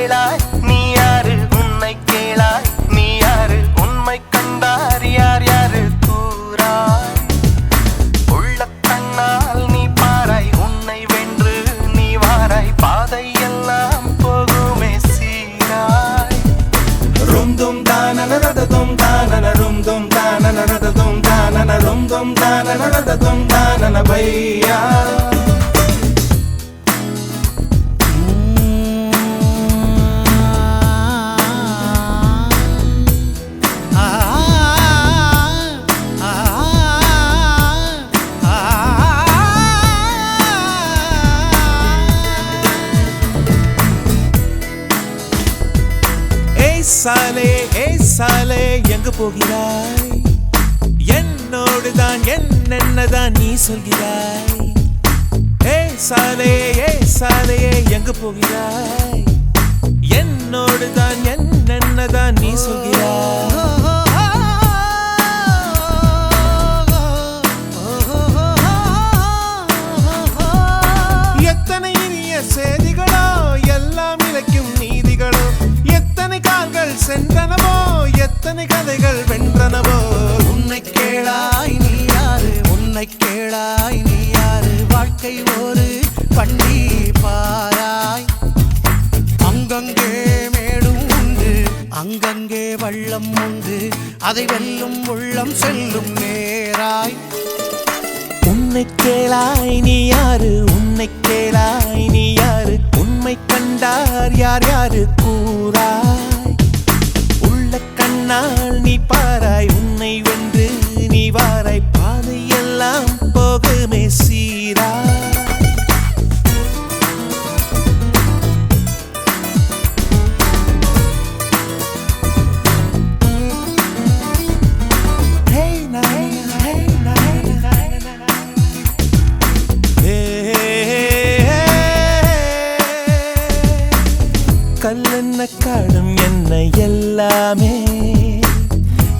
கேளாய் நீ யாரு உன்னை கேளாய் நீ யாரு உண்மை கண்டார் யார் யாரு கூறாய் உள்ள கண்ணால் நீ பாராய் உன்னை வென்று நீ வாராய் பாதை எல்லாம் போகுமே சீராய் ருந்தும் தானன ரததும் தானன ருந்தும் தானன ரததும் தானன ருந்தும் தானன ரததும் தானன பையா சாலே எங்கு போகிறாய் என்னோடுதான் என்னதான் நீ சொல்கிறாய் சாலே எங்கு போகிறாய் என்னோடுதான் என்னதான் நீ சொல்கிறாய் எத்தனை இனிய செய்திகளோ எல்லாம் இலக்கும் நீதிகளோ எத்தனை கால்கள் சென்றனவோ எத்தனை கதைகள் வென்றனவோ உன்னை கேளாய் நீ யாரு உன்னை கேளாய் நீ யாரு வாழ்க்கை ஒரு பண்டி பாராய் அங்கங்கே மேடும் உண்டு அங்கங்கே வள்ளம் உண்டு அதை வெல்லும் உள்ளம் செல்லும் நேராய் உன்னை கேளாய் நீ யாரு உன்னை கேளாய் நீ யாரு உண்மை கண்டார் யார் யாரு கூறாய் உள்ள கண்ணால் நீ பாராய் உன்னை வென்று நீ வாராய் பாதை எல்லாம் போகுமே சீராய் கல்லென்ன காடும் என்ன எல்லாமே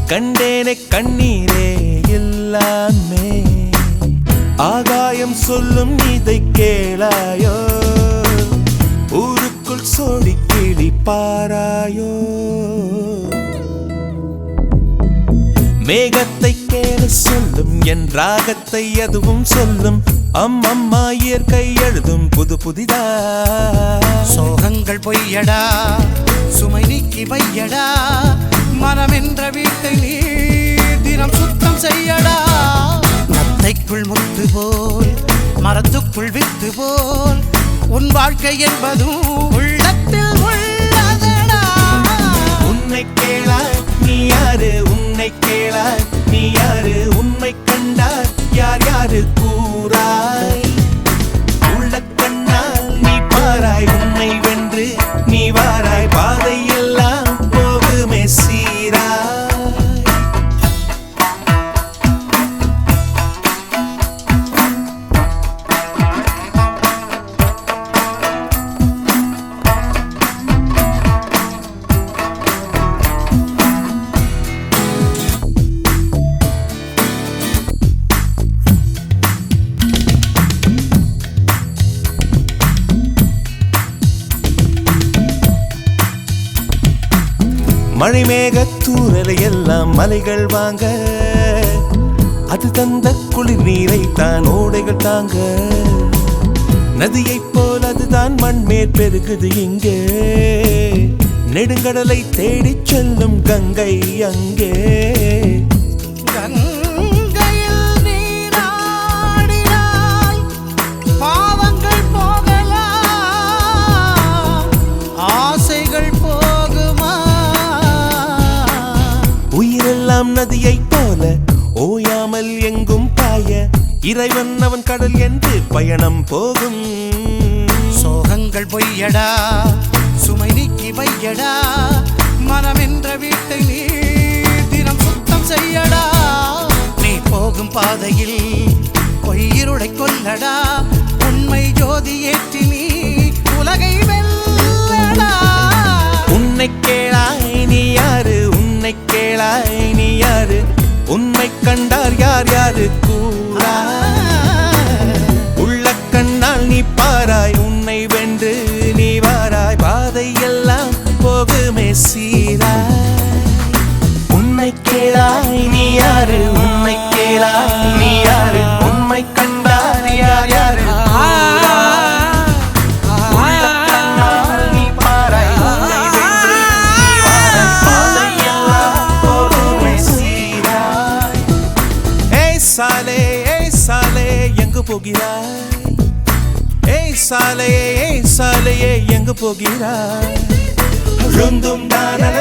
கண்டேனே கண்ணீரே எல்லாமே ஆகாயம் சொல்லும் இதை கேளாயோ ஊருக்குள் சோடி கிளி பாராயோ மேகத்தை கேள சொல்லும் என் ராகத்தை அதுவும் சொல்லும் அம்மம்மா இயற்கை எழுதும் புது புதிதா சோகங்கள் பொய்யடா சுமை நீக்கி வையடா மனம் என்ற வீட்டை நீ தினம் சுத்தம் செய்யடா நத்தைக்குள் முத்து போல் மரத்துக்குள் வித்து போல் உன் வாழ்க்கை என்பதும் உள்ளத்தில் உள்ளதடா உன்னை கேளாய் நீ யாரு உன்னை கேளாய் நீ யாரு உண்மை கண்டார் யார் யாரு கூறாய் உள்ள கண்ணால் நீ பாராய் உன்னை வென்று நீ வாராய் பாதை எல்லாம் போகுமே சீராய் மணிமேகத்தூரலை எல்லாம் மலைகள் வாங்க அது தந்த குளிர் நீரை தான் ஓடைகள் தாங்க நதியைப் போல் அதுதான் மண்மேற் பெருகுது இங்கே நெடுங்கடலை தேடிச் செல்லும் கங்கை அங்கே உயிரெல்லாம் நதியைப் போல ஓயாமல் எங்கும் பாய இறைவன் அவன் கடல் என்று பயணம் போகும் சோகங்கள் பொய்யடா சுமை நீக்கி வையடா மனம் என்ற வீட்டை நீ தினம் சுத்தம் செய்யடா நீ போகும் பாதையில் பொய்யிருளை கொல்லடா உண்மை ஜோதி ஏற்றி நீ உலகை வெல்லடா உன்னை கேளாய் நீ யாரு உன்னை கேளாய் நீ யாரு உண்மை கண்டார் யார் யாரு கூறாய் உள்ள கண்ணால் நீ பாராய் உன்னை வென்று நீ வாராய் பாதை எல்லாம் சாலே எங்கு போகிறாய் சாலையே எங்கு போகிறாய் ருந்தும் தானர